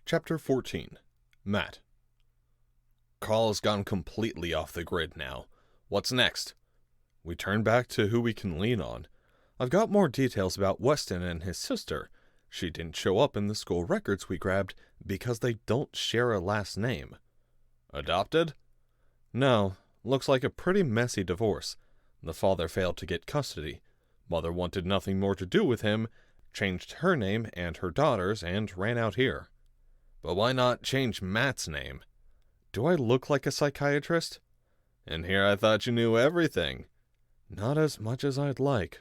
Chapter 14. Matt. Carl's gone completely off the grid now. What's next? We turn back to who we can lean on. I've got more details about Weston and his sister. She didn't show up in the school records we grabbed because they don't share a last name. Adopted? No, looks like a pretty messy divorce. The father failed to get custody. Mother wanted nothing more to do with him, changed her name and her daughter's, and ran out here. But why not change Matt's name? Do I look like a psychiatrist? And here I thought you knew everything. Not as much as I'd like.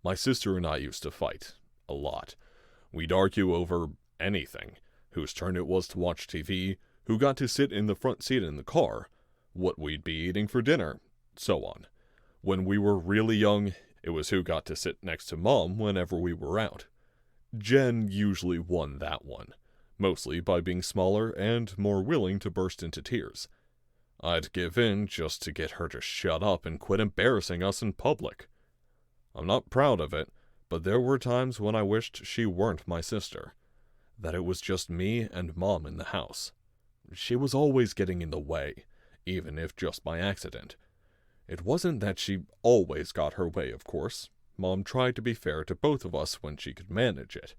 My sister and I used to fight. A lot. We'd argue over anything. Whose turn it was to watch TV, who got to sit in the front seat in the car, what we'd be eating for dinner, so on. When we were really young, it was who got to sit next to Mom whenever we were out. Jen usually won that one, mostly by being smaller and more willing to burst into tears. I'd give in just to get her to shut up and quit embarrassing us in public. I'm not proud of it, but there were times when I wished she weren't my sister, that it was just me and Mom in the house. She was always getting in the way, even if just by accident. It wasn't that she always got her way, of course. Mom tried to be fair to both of us when she could manage it.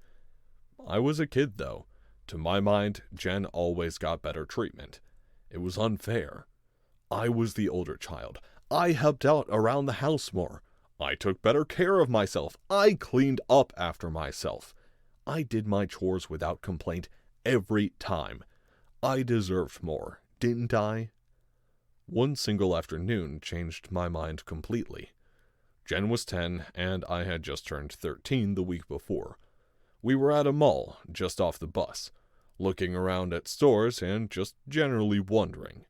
I was a kid, though. To my mind, Jen always got better treatment. It was unfair. I was the older child. I helped out around the house more. I took better care of myself. I cleaned up after myself. I did my chores without complaint every time. I deserved more, didn't I? One single afternoon changed my mind completely. Jen was 10, and I had just turned 13 the week before. We were at a mall, just off the bus, looking around at stores and just generally wondering.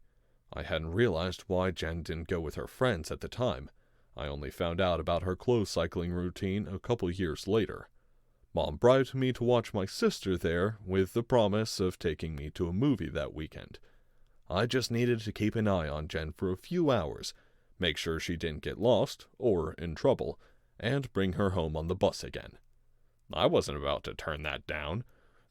I hadn't realized why Jen didn't go with her friends at the time. I only found out about her clothes cycling routine a couple years later. Mom bribed me to watch my sister there with the promise of taking me to a movie that weekend. I just needed to keep an eye on Jen for a few hours, make sure she didn't get lost or in trouble, and bring her home on the bus again. I wasn't about to turn that down,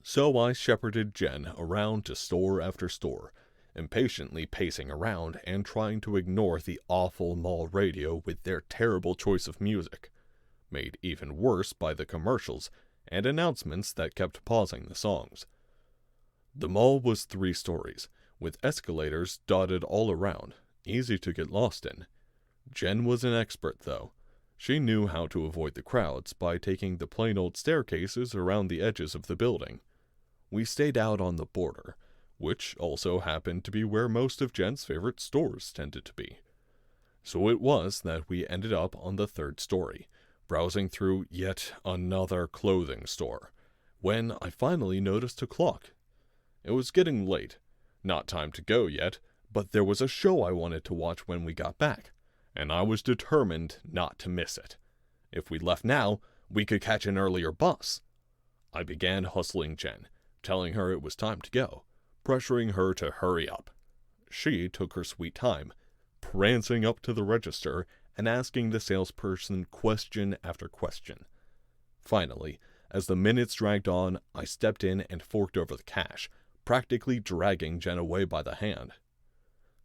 so I shepherded Jen around to store after store, impatiently pacing around and trying to ignore the awful mall radio with their terrible choice of music, made even worse by the commercials and announcements that kept pausing the songs. The mall was 3 stories, with escalators dotted all around, easy to get lost in. Jen was an expert, though. She knew how to avoid the crowds by taking the plain old staircases around the edges of the building. We stayed out on the border, which also happened to be where most of Jen's favorite stores tended to be. So it was that we ended up on the 3rd story, browsing through yet another clothing store, when I finally noticed a clock. It was getting late. Not time to go yet, but there was a show I wanted to watch when we got back, and I was determined not to miss it. If we left now, we could catch an earlier bus. I began hustling Jen, telling her it was time to go, pressuring her to hurry up. She took her sweet time, prancing up to the register and asking the salesperson question after question. Finally, as the minutes dragged on, I stepped in and forked over the cash, practically dragging Jen away by the hand.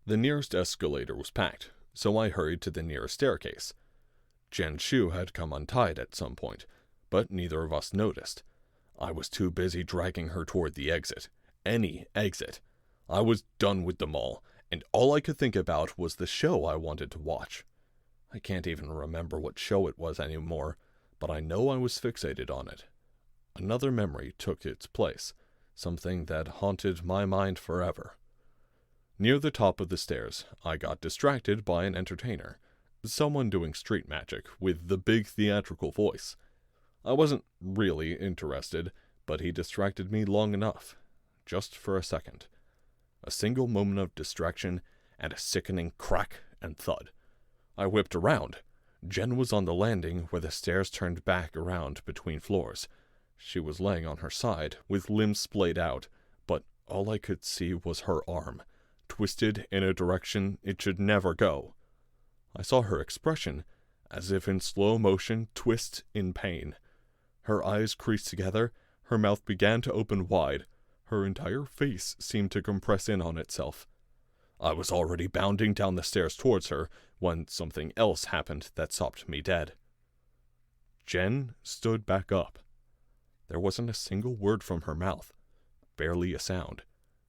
The nearest escalator was packed, so I hurried to the nearest staircase. Jen's shoe had come untied at some point, but neither of us noticed. I was too busy dragging her toward the exit. Any exit. I was done with the mall, and all I could think about was the show I wanted to watch. I can't even remember what show it was anymore, but I know I was fixated on it. Another memory took its place, something that haunted my mind forever. Near the top of the stairs, I got distracted by an entertainer, someone doing street magic with the big theatrical voice. I wasn't really interested, but he distracted me long enough, just for a second. A single moment of distraction, and a sickening crack and thud. I whipped around. Jen was on the landing where the stairs turned back around between floors. She was laying on her side, with limbs splayed out, but all I could see was her arm, twisted in a direction it should never go. I saw her expression, as if in slow motion, twist in pain. Her eyes creased together, Her mouth began to open wide. Her entire face seemed to compress in on itself. I was already bounding down the stairs towards her when something else happened that stopped me dead. Jen stood back up. There wasn't a single word from her mouth, barely a sound.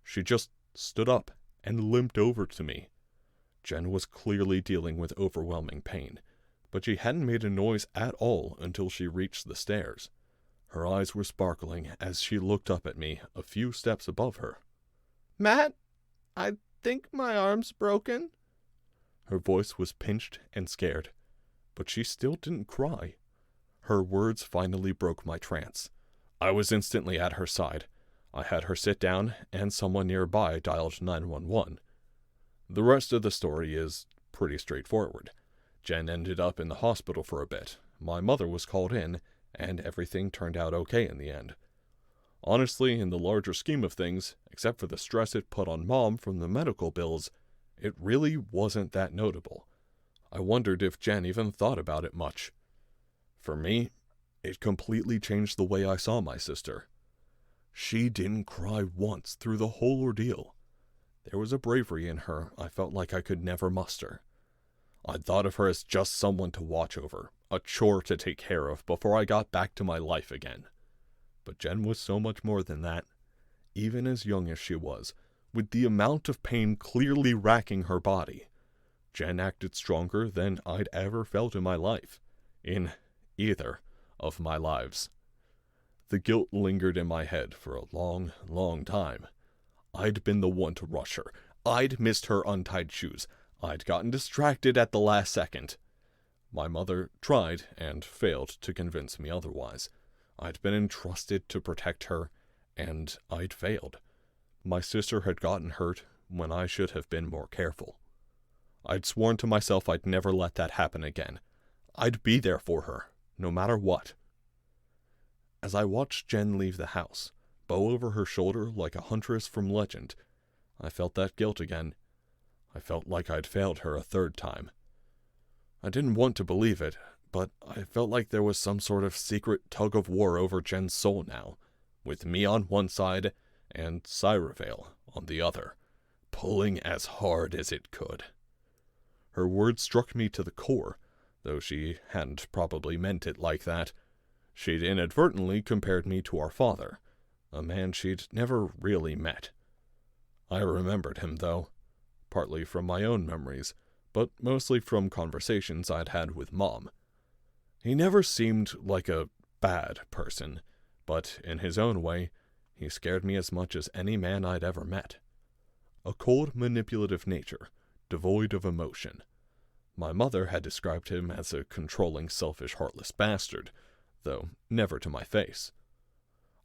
She just stood up and limped over to me. Jen was clearly dealing with overwhelming pain, but she hadn't made a noise at all until she reached the stairs. Her eyes were sparkling as she looked up at me a few steps above her. "Matt, I think my arm's broken." Her voice was pinched and scared, but she still didn't cry. Her words finally broke my trance. I was instantly at her side. I had her sit down, and someone nearby dialed 911. The rest of the story is pretty straightforward. Jen ended up in the hospital for a bit. My mother was called in, and everything turned out okay in the end. Honestly, in the larger scheme of things, except for the stress it put on Mom from the medical bills, it really wasn't that notable. I wondered if Jen even thought about it much. For me, it completely changed the way I saw my sister. She didn't cry once through the whole ordeal. There was a bravery in her I felt like I could never muster. I'd thought of her as just someone to watch over, a chore to take care of before I got back to my life again. But Jen was so much more than that. Even as young as she was, with the amount of pain clearly racking her body, Jen acted stronger than I'd ever felt in my life, in either of my lives. The guilt lingered in my head for a long, long time. I'd been the one to rush her. I'd missed her untied shoes. I'd gotten distracted at the last second. My mother tried and failed to convince me otherwise. I'd been entrusted to protect her, and I'd failed. My sister had gotten hurt when I should have been more careful. I'd sworn to myself I'd never let that happen again. I'd be there for her, no matter what. As I watched Jen leave the house, bow over her shoulder like a huntress from legend, I felt that guilt again. I felt like I'd failed her a third time. I didn't want to believe it, but I felt like there was some sort of secret tug-of-war over Jen's soul now, with me on one side and Cyrevale on the other, pulling as hard as it could. Her words struck me to the core, though she hadn't probably meant it like that. She'd inadvertently compared me to our father, a man she'd never really met. I remembered him, though, partly from my own memories, but mostly from conversations I'd had with Mom. He never seemed like a bad person, but in his own way, he scared me as much as any man I'd ever met. A cold, manipulative nature, devoid of emotion. My mother had described him as a controlling, selfish, heartless bastard, though never to my face.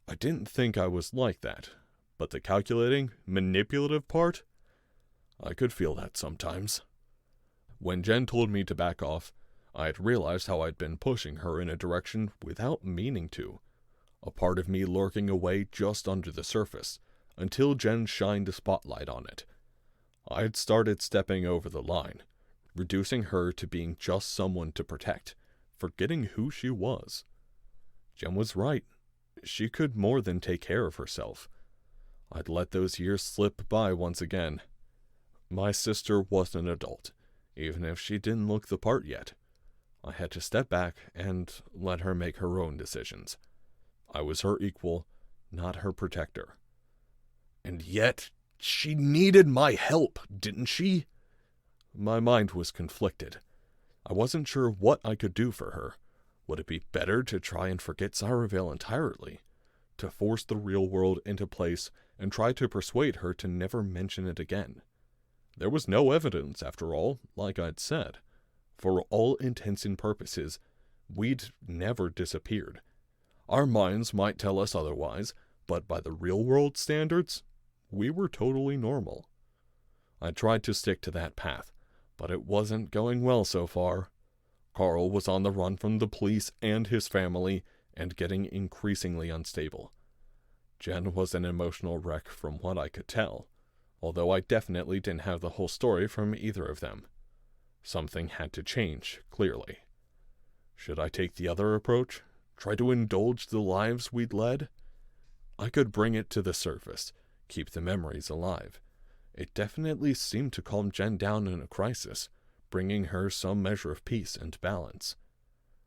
I didn't think I was like that, but the calculating, manipulative part? I could feel that sometimes. When Jen told me to back off, I had realized how I'd been pushing her in a direction without meaning to, a part of me lurking away just under the surface, until Jen shined a spotlight on it. I'd started stepping over the line, reducing her to being just someone to protect, forgetting who she was. Jen was right. She could more than take care of herself. I'd let those years slip by once again. My sister was an adult, even if she didn't look the part yet. I had to step back and let her make her own decisions. I was her equal, not her protector. And yet, she needed my help, didn't she? My mind was conflicted. I wasn't sure what I could do for her. Would it be better to try and forget Cyrevale entirely? To force the real world into place and try to persuade her to never mention it again? There was no evidence, after all, like I'd said. For all intents and purposes, we'd never disappeared. Our minds might tell us otherwise, but by the real world standards, we were totally normal. I tried to stick to that path, but it wasn't going well so far. Carl was on the run from the police and his family, and getting increasingly unstable. Jen was an emotional wreck from what I could tell, although I definitely didn't have the whole story from either of them. Something had to change, clearly. Should I take the other approach? Try to indulge the lives we'd led? I could bring it to the surface, keep the memories alive. It definitely seemed to calm Jen down in a crisis, bringing her some measure of peace and balance.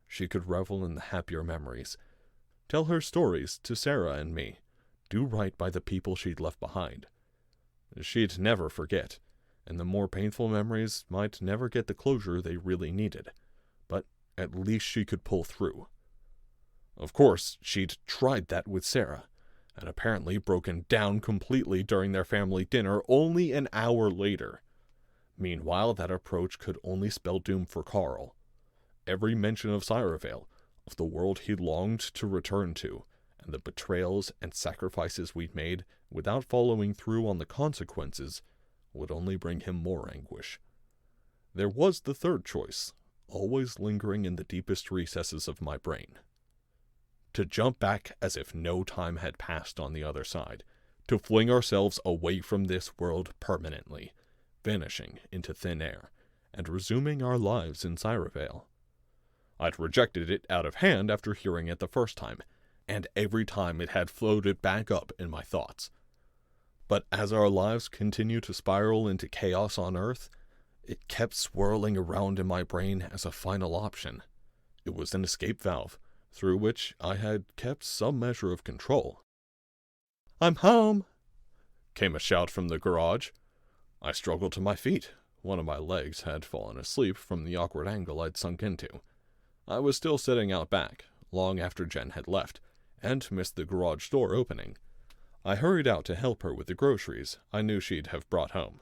She could revel in the happier memories, tell her stories to Sarah and me, do right by the people she'd left behind. She'd never forget, and the more painful memories might never get the closure they really needed, but at least she could pull through. Of course, she'd tried that with Sarah, and apparently broken down completely during their family dinner only an hour later. Meanwhile, that approach could only spell doom for Carl. Every mention of Cyrevale, of the world he longed to return to, and the betrayals and sacrifices we'd made without following through on the consequences, would only bring him more anguish. There was the third choice, always lingering in the deepest recesses of my brain. To jump back as if no time had passed on the other side, to fling ourselves away from this world permanently, vanishing into thin air, and resuming our lives in Cyrevale. I'd rejected it out of hand after hearing it the first time, and every time it had floated back up in my thoughts. But as our lives continued to spiral into chaos on Earth, it kept swirling around in my brain as a final option. It was an escape valve, through which I had kept some measure of control. "I'm home!" came a shout from the garage. I struggled to my feet. One of my legs had fallen asleep from the awkward angle I'd sunk into. I was still sitting out back, long after Jen had left, and missed the garage door opening. I hurried out to help her with the groceries I knew she'd have brought home.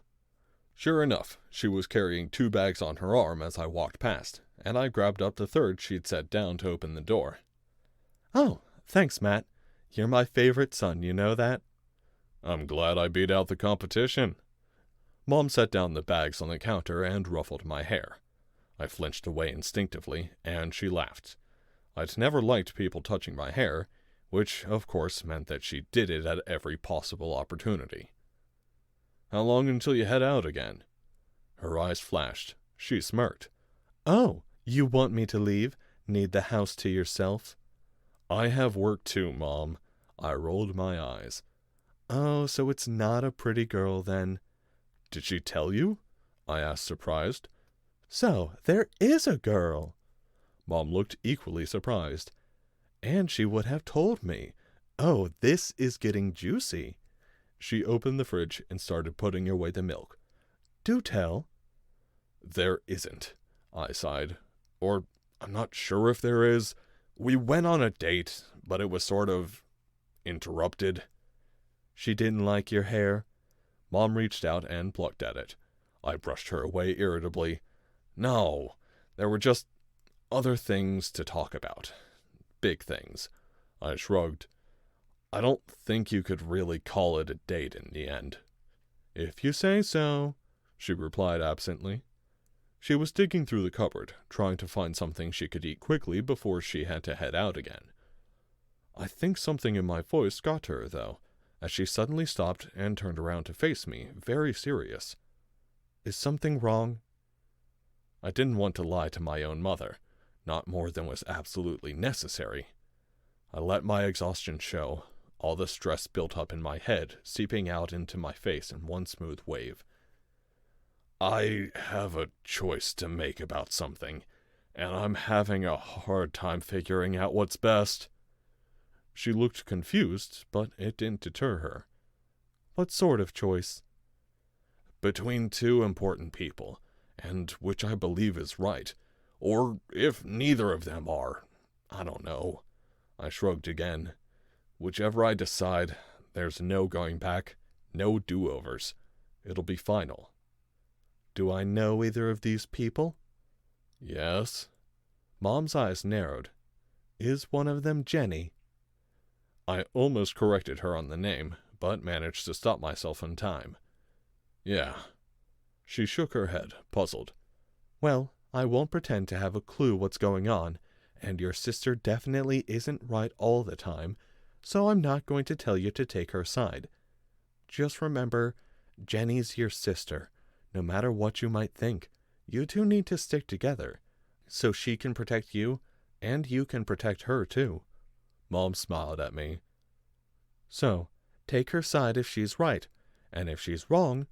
Sure enough, she was carrying 2 bags on her arm as I walked past, and I grabbed up the third she'd set down to open the door. "Oh, thanks, Matt. You're my favorite son, you know that?" "I'm glad I beat out the competition." Mom set down the bags on the counter and ruffled my hair. I flinched away instinctively, and she laughed. I'd never liked people touching my hair, which, of course, meant that she did it at every possible opportunity. "How long until you head out again?" Her eyes flashed. She smirked. "Oh, you want me to leave? Need the house to yourself?" "I have work too, Mom." I rolled my eyes. "Oh, so it's not a pretty girl, then?" "Did she tell you?" I asked, surprised. "So, there is a girl!" Mom looked equally surprised. "And she would have told me. Oh, this is getting juicy." She opened the fridge and started putting away the milk. "Do tell." "There isn't," I sighed. "Or, I'm not sure if there is. We went on a date, but it was sort of interrupted." "She didn't like your hair?" Mom reached out and plucked at it. I brushed her away irritably. "No, there were just other things to talk about. Big things." I shrugged. "I don't think you could really call it a date in the end." "If you say so," she replied absently. She was digging through the cupboard, trying to find something she could eat quickly before she had to head out again. I think something in my voice got to her, though, as she suddenly stopped and turned around to face me, very serious. "Is something wrong?" I didn't want to lie to my own mother, not more than was absolutely necessary. I let my exhaustion show, all the stress built up in my head seeping out into my face in one smooth wave. "I have a choice to make about something, and I'm having a hard time figuring out what's best." She looked confused, but it didn't deter her. "What sort of choice?" "Between 2 important people, and which I believe is right. Or if neither of them are, I don't know." I shrugged again. "Whichever I decide, there's no going back, no do-overs. It'll be final." "Do I know either of these people?" "Yes." Mom's eyes narrowed. "Is one of them Jenny?" I almost corrected her on the name, but managed to stop myself in time. "Yeah." She shook her head, puzzled. "Well, I won't pretend to have a clue what's going on, and your sister definitely isn't right all the time, so I'm not going to tell you to take her side. Just remember, Jenny's your sister. No matter what you might think, you two need to stick together, so she can protect you, and you can protect her too." Mom smiled at me. So, take her side if she's right, and if she's wrong,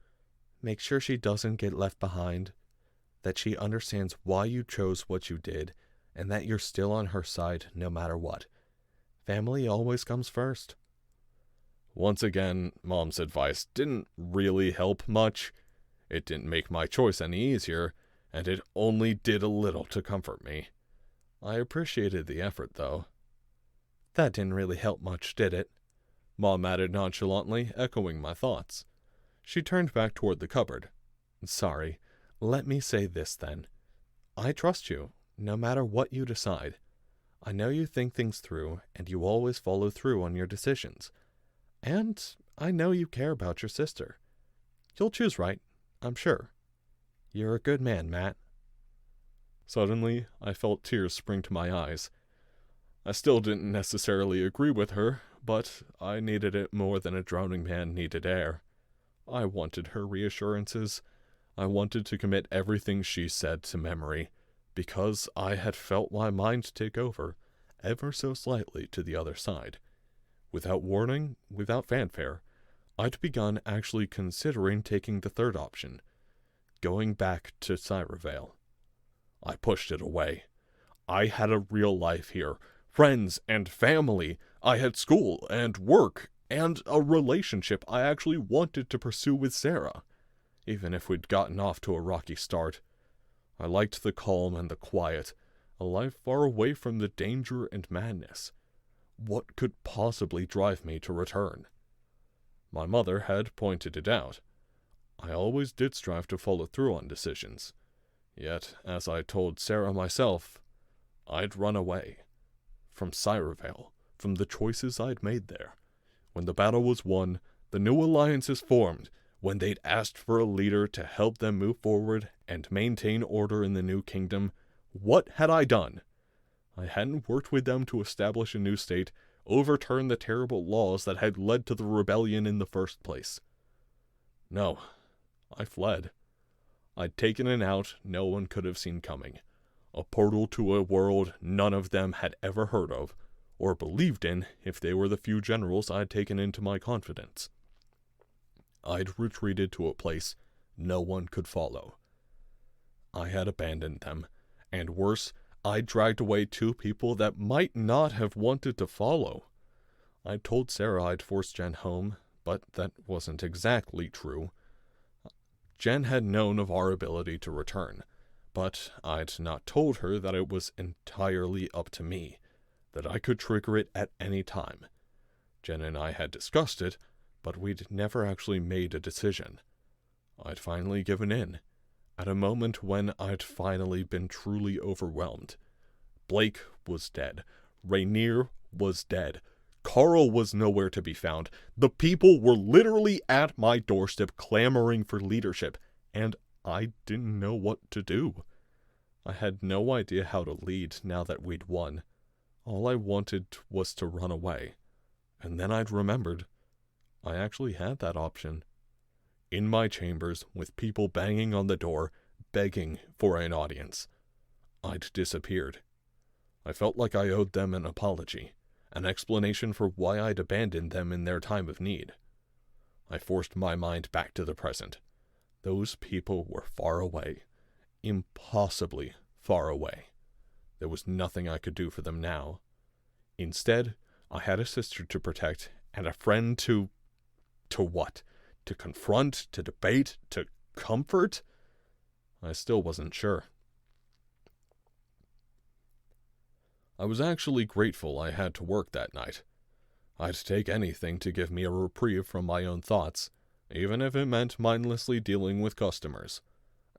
make sure she doesn't get left behind, that she understands why you chose what you did, and that you're still on her side no matter what. Family always comes first. Once again, Mom's advice didn't really help much. It didn't make my choice any easier, and it only did a little to comfort me. I appreciated the effort, though. That didn't really help much, did it? Mom added nonchalantly, echoing my thoughts. She turned back toward the cupboard. Sorry. Let me say this, then. I trust you, no matter what you decide. I know you think things through, and you always follow through on your decisions. And I know you care about your sister. You'll choose right, I'm sure. You're a good man, Matt. Suddenly, I felt tears spring to my eyes. I still didn't necessarily agree with her, but I needed it more than a drowning man needed air. I wanted her reassurances. I wanted to commit everything she said to memory, because I had felt my mind take over, ever so slightly to the other side. Without warning, without fanfare, I'd begun actually considering taking the third option, going back to Cyravale. I pushed it away. I had a real life here, friends and family. I had school and work, and a relationship I actually wanted to pursue with Sarah, even if we'd gotten off to a rocky start. I liked the calm and the quiet, a life far away from the danger and madness. What could possibly drive me to return? My mother had pointed it out. I always did strive to follow through on decisions. Yet, as I told Sarah myself, I'd run away. From Cyravale, from the choices I'd made there. When the battle was won, the new alliances formed, when they'd asked for a leader to help them move forward and maintain order in the new kingdom, what had I done? I hadn't worked with them to establish a new state, overturn the terrible laws that had led to the rebellion in the first place. No, I fled. I'd taken an out no one could have seen coming, a portal to a world none of them had ever heard of, or believed in if they were the few generals I'd taken into my confidence. I'd retreated to a place no one could follow. I had abandoned them, and worse, I'd dragged away two people that might not have wanted to follow. I'd told Sarah I'd forced Jen home, but that wasn't exactly true. Jen had known of our ability to return, but I'd not told her that it was entirely up to me, that I could trigger it at any time. Jen and I had discussed it, but we'd never actually made a decision. I'd finally given in, at a moment when I'd finally been truly overwhelmed. Blake was dead. Rainier was dead. Carl was nowhere to be found. The people were literally at my doorstep clamoring for leadership, and I didn't know what to do. I had no idea how to lead now that we'd won. All I wanted was to run away. And then I'd remembered I actually had that option. In my chambers, with people banging on the door, begging for an audience, I'd disappeared. I felt like I owed them an apology, an explanation for why I'd abandoned them in their time of need. I forced my mind back to the present. Those people were far away, impossibly far away. There was nothing I could do for them now. Instead, I had a sister to protect and a friend to what? To confront, to debate, to comfort? I still wasn't sure. I was actually grateful I had to work that night. I'd take anything to give me a reprieve from my own thoughts, even if it meant mindlessly dealing with customers.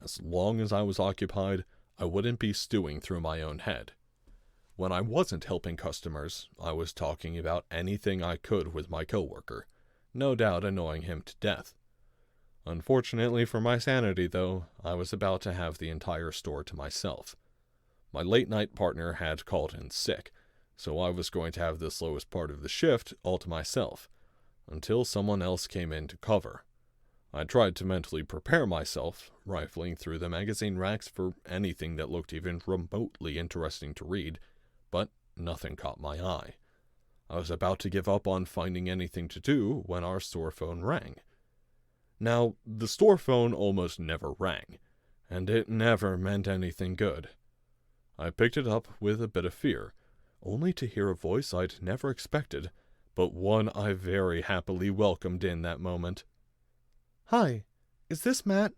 As long as I was occupied, I wouldn't be stewing through my own head. When I wasn't helping customers, I was talking about anything I could with my coworker, no doubt annoying him to death. Unfortunately for my sanity, though, I was about to have the entire store to myself. My late-night partner had called in sick, so I was going to have the slowest part of the shift all to myself, until someone else came in to cover. I tried to mentally prepare myself, rifling through the magazine racks for anything that looked even remotely interesting to read, but nothing caught my eye. I was about to give up on finding anything to do when our store phone rang. Now, the store phone almost never rang, and it never meant anything good. I picked it up with a bit of fear, only to hear a voice I'd never expected, but one I very happily welcomed in that moment. "Hi, is this Matt?"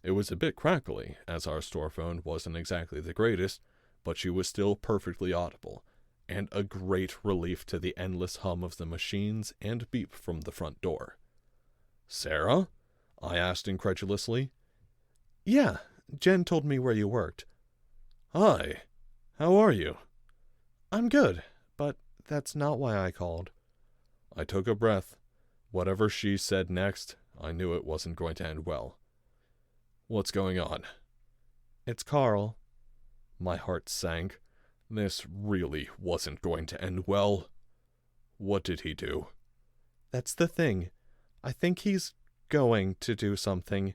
It was a bit crackly, as our store phone wasn't exactly the greatest, but she was still perfectly audible, and a great relief to the endless hum of the machines and beep from the front door. "Sarah?" I asked incredulously. "Yeah, Jen told me where you worked." "Hi. How are you?" "I'm good, but that's not why I called." I took a breath. Whatever she said next, I knew it wasn't going to end well. "What's going on?" "It's Carl." My heart sank. This really wasn't going to end well. What did he do? "That's the thing. I think he's going to do something."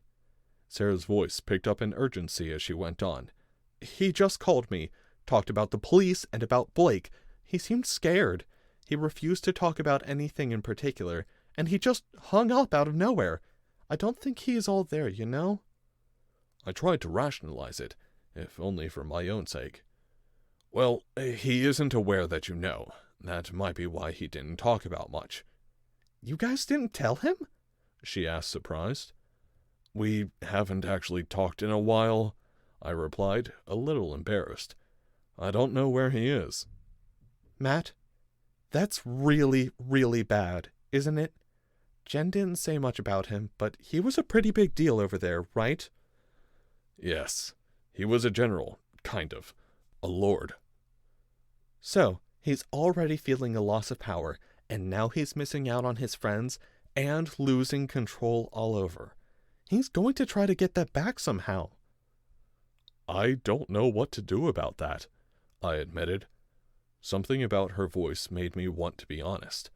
Sarah's voice picked up in urgency as she went on. "He just called me, talked about the police and about Blake. He seemed scared. He refused to talk about anything in particular, and he just hung up out of nowhere. I don't think he's all there, you know?" I tried to rationalize it, if only for my own sake. "Well, he isn't aware that you know. That might be why he didn't talk about much." "You guys didn't tell him?" she asked, surprised. "We haven't actually talked in a while," I replied, a little embarrassed. "I don't know where he is." "Matt, that's really, really bad, isn't it? Jen didn't say much about him, but he was a pretty big deal over there, right?" "Yes. He was a general, kind of. A lord." "So, he's already feeling a loss of power, and now he's missing out on his friends and losing control all over. He's going to try to get that back somehow." "I don't know what to do about that," I admitted. Something about her voice made me want to be honest.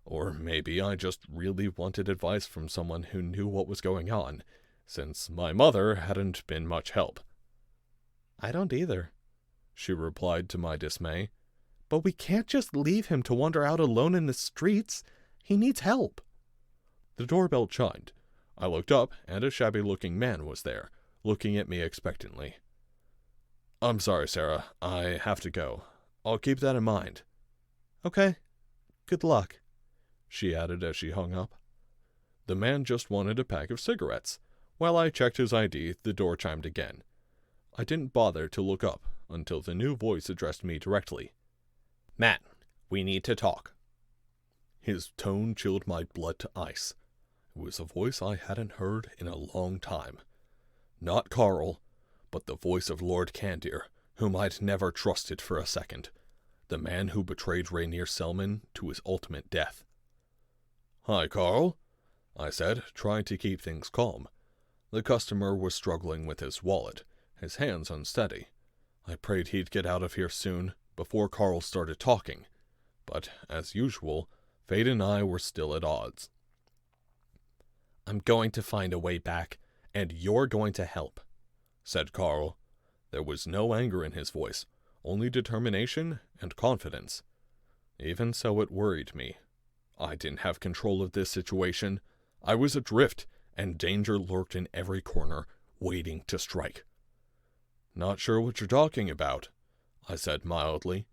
Or maybe I just really wanted advice from someone who knew what was going on, since my mother hadn't been much help. "I don't either," she replied to my dismay. "But we can't just leave him to wander out alone in the streets. He needs help." The doorbell chimed. I looked up, and a shabby-looking man was there, looking at me expectantly. "I'm sorry, Sarah. I have to go. I'll keep that in mind." "Okay. Good luck," she added as she hung up. The man just wanted a pack of cigarettes. While I checked his ID, the door chimed again. I didn't bother to look up until the new voice addressed me directly. "Matt, we need to talk." His tone chilled my blood to ice. It was a voice I hadn't heard in a long time. Not Carl, but the voice of Lord Candir, whom I'd never trusted for a second. The man who betrayed Rainier Selman to his ultimate death. "Hi, Carl," I said, trying to keep things calm. The customer was struggling with his wallet, his hands unsteady. I prayed he'd get out of here soon, before Carl started talking. But, as usual, fate and I were still at odds. "I'm going to find a way back, and you're going to help," said Carl. There was no anger in his voice, only determination and confidence. Even so, it worried me. I didn't have control of this situation. I was adrift, and danger lurked in every corner, waiting to strike. "Not sure what you're talking about," I said mildly.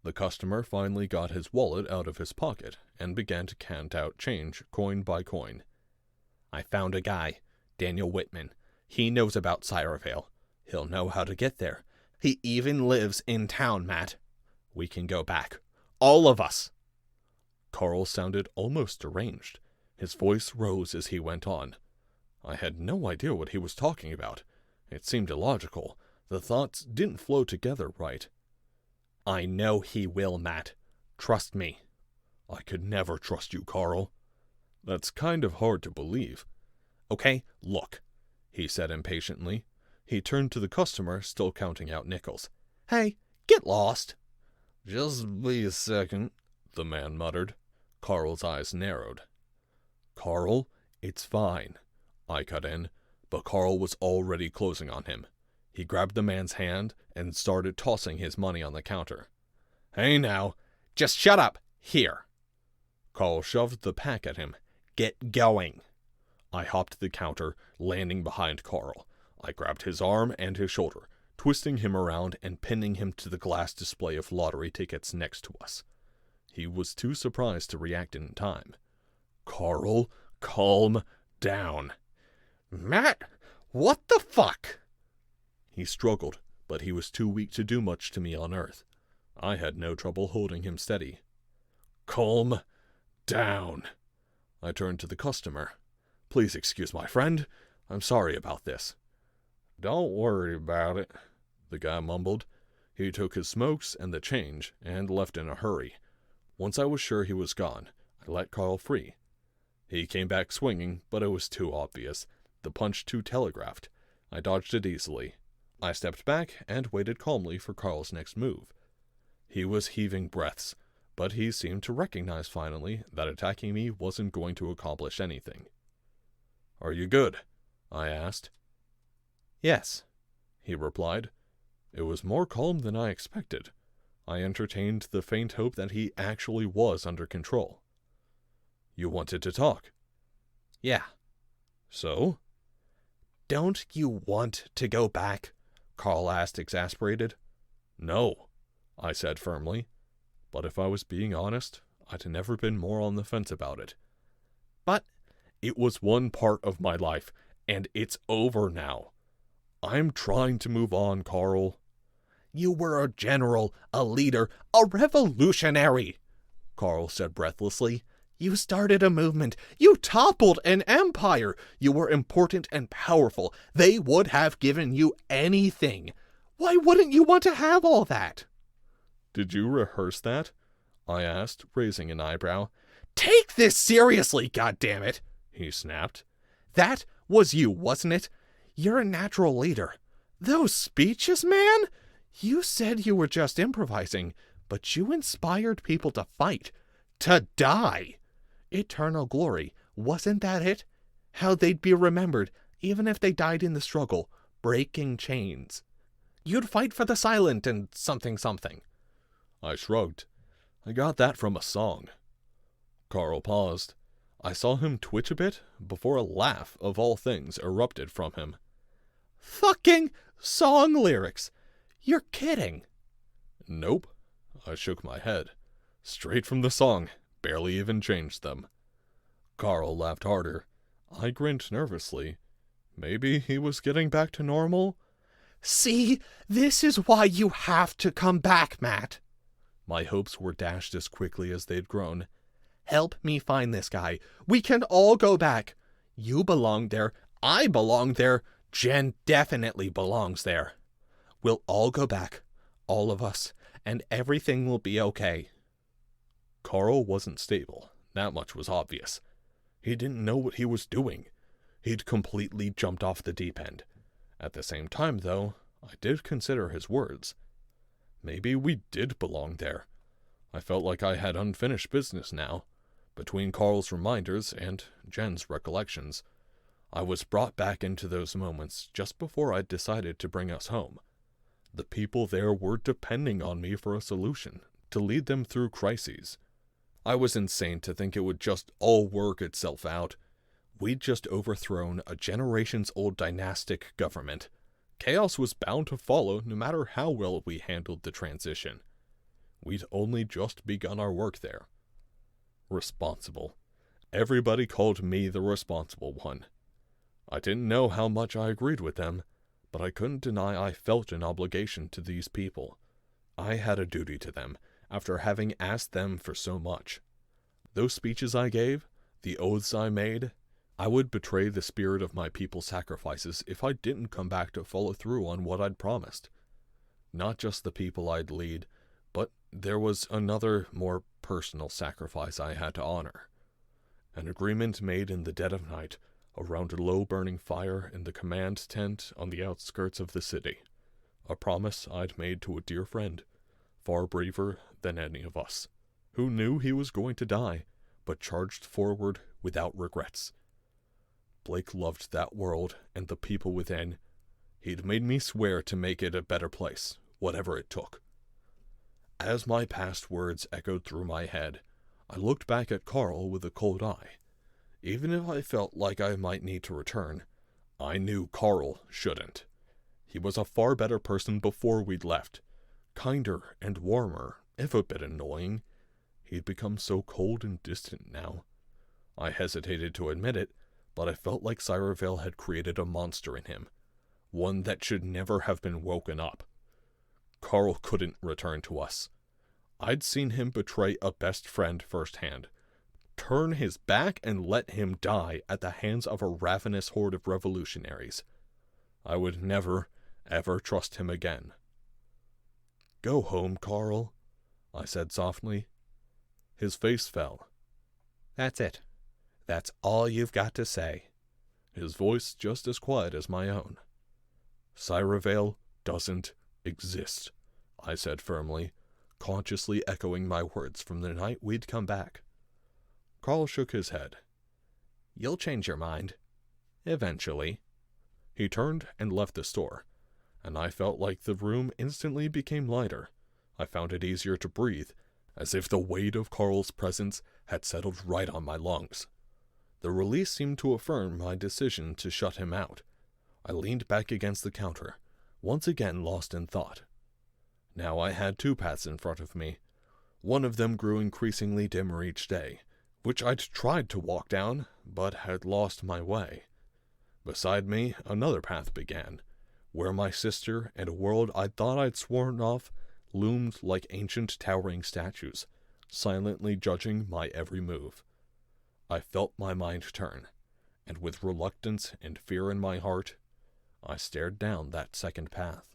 The customer finally got his wallet out of his pocket and began to count out change, coin by coin. "I found a guy, Daniel Whitman. He knows about Sirevale. He'll know how to get there. He even lives in town, Matt. We can go back. All of us." Carl sounded almost deranged. His voice rose as he went on. I had no idea what he was talking about. It seemed illogical. The thoughts didn't flow together right. "I know he will, Matt. Trust me." "I could never trust you, Carl." "That's kind of hard to believe." "Okay, look," he said impatiently. He turned to the customer, still counting out nickels. "Hey, get lost." "Just be a second," the man muttered. Carl's eyes narrowed. "Carl, it's fine," I cut in, but Carl was already closing on him. He grabbed the man's hand and started tossing his money on the counter. "Hey now, just shut up. Here. Carl shoved the pack at him. Get going. I hopped the counter, landing behind Carl. I grabbed his arm and his shoulder, twisting him around and pinning him to the glass display of lottery tickets next to us. He was too surprised to react in time. Carl, calm down. Matt, what the fuck? He struggled, but he was too weak to do much to me on Earth. I had no trouble holding him steady. Calm down. I turned to the customer. Please excuse my friend. I'm sorry about this. Don't worry about it, the guy mumbled. He took his smokes and the change and left in a hurry. Once I was sure he was gone, I let Carl free. He came back swinging, but it was too obvious. The punch too telegraphed. I dodged it easily. I stepped back and waited calmly for Carl's next move. He was heaving breaths, but he seemed to recognize finally that attacking me wasn't going to accomplish anything. Are you good? I asked. Yes, he replied. It was more calm than I expected. I entertained the faint hope that he actually was under control. You wanted to talk? Yeah. So? Don't you want to go back? Carl asked, exasperated. No, I said firmly. But if I was being honest, I'd never been more on the fence about it. But it was one part of my life, and it's over now. I'm trying to move on, Carl. You were a general, a leader, a revolutionary, Carl said breathlessly. You started a movement. You toppled an empire. You were important and powerful. They would have given you anything. Why wouldn't you want to have all that? Did you rehearse that? I asked, raising an eyebrow. Take this seriously, goddammit, he snapped. That was you, wasn't it? You're a natural leader. Those speeches, man? You said you were just improvising, but you inspired people to fight, to die. Eternal glory, wasn't that it? How they'd be remembered, even if they died in the struggle, breaking chains. You'd fight for the silent and something. I shrugged. I got that from a song. Carl paused. I saw him twitch a bit before a laugh, of all things, erupted from him. Fucking song lyrics! You're kidding. Nope. I shook my head. Straight from the song. Barely even changed them. Carl laughed harder. I grinned nervously. Maybe he was getting back to normal? See, this is why you have to come back, Matt. My hopes were dashed as quickly as they'd grown. Help me find this guy. We can all go back. You belong there. I belong there. Jen definitely belongs there. We'll all go back. All of us. And everything will be okay. Carl wasn't stable. That much was obvious. He didn't know what he was doing. He'd completely jumped off the deep end. At the same time, though, I did consider his words. Maybe we did belong there. I felt like I had unfinished business now. Between Carl's reminders and Jen's recollections, I was brought back into those moments just before I'd decided to bring us home. The people there were depending on me for a solution, to lead them through crises. I was insane to think it would just all work itself out. We'd just overthrown a generations-old dynastic government. Chaos was bound to follow no matter how well we handled the transition. We'd only just begun our work there. Responsible. Everybody called me the responsible one. I didn't know how much I agreed with them, but I couldn't deny I felt an obligation to these people. I had a duty to them, after having asked them for so much. Those speeches I gave, the oaths I made, I would betray the spirit of my people's sacrifices if I didn't come back to follow through on what I'd promised. Not just the people I'd lead, but there was another, more personal sacrifice I had to honor. An agreement made in the dead of night, around a low-burning fire in the command tent on the outskirts of the city. A promise I'd made to a dear friend, far braver than any of us, who knew he was going to die, but charged forward without regrets. Blake loved that world and the people within. He'd made me swear to make it a better place, whatever it took. As my past words echoed through my head, I looked back at Carl with a cold eye. Even if I felt like I might need to return, I knew Carl shouldn't. He was a far better person before we'd left. Kinder and warmer, if a bit annoying. He'd become so cold and distant now. I hesitated to admit it, but I felt like Cyreville had created a monster in him. One that should never have been woken up. Carl couldn't return to us. I'd seen him betray a best friend firsthand. Turn his back and let him die at the hands of a ravenous horde of revolutionaries. I would never, ever trust him again. "Go home, Carl," I said softly. His face fell. "That's it. That's all you've got to say." His voice just as quiet as my own. "Cyreville doesn't exist," I said firmly, consciously echoing my words from the night we'd come back. Carl shook his head. "You'll change your mind. Eventually." He turned and left the store, and I felt like the room instantly became lighter. I found it easier to breathe, as if the weight of Carl's presence had settled right on my lungs. The release seemed to affirm my decision to shut him out. I leaned back against the counter, once again lost in thought. Now I had two paths in front of me. One of them grew increasingly dimmer each day, which I'd tried to walk down, but had lost my way. Beside me, another path began, where my sister and a world I thought I'd sworn off loomed like ancient towering statues, silently judging my every move. I felt my mind turn, and with reluctance and fear in my heart, I stared down that second path.